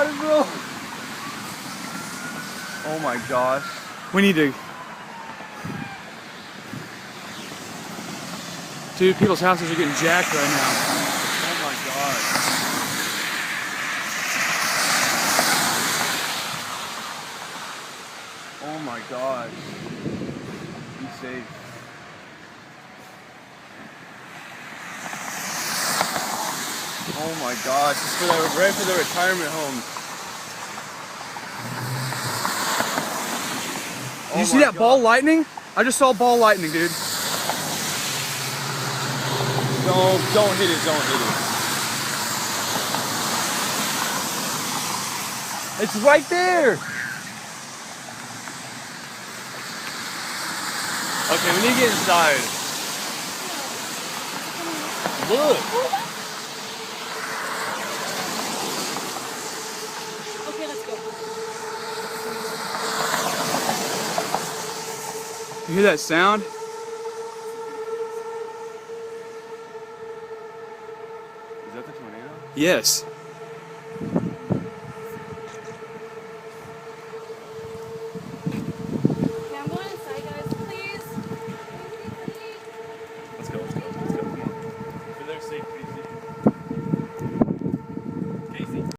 got it, bro. Oh my gosh. We need to. Dude, people's houses are getting jacked right now. Oh my god. Oh my gosh. Be safe. Oh my gosh, it's for the, right for the retirement home. Did you see that ball lightning? I just saw ball lightning, dude. Don't hit it, don't hit it. It's right there. Okay, we need to get inside. Look. Okay, let's go. You hear that sound? Is that the tornado? Yes.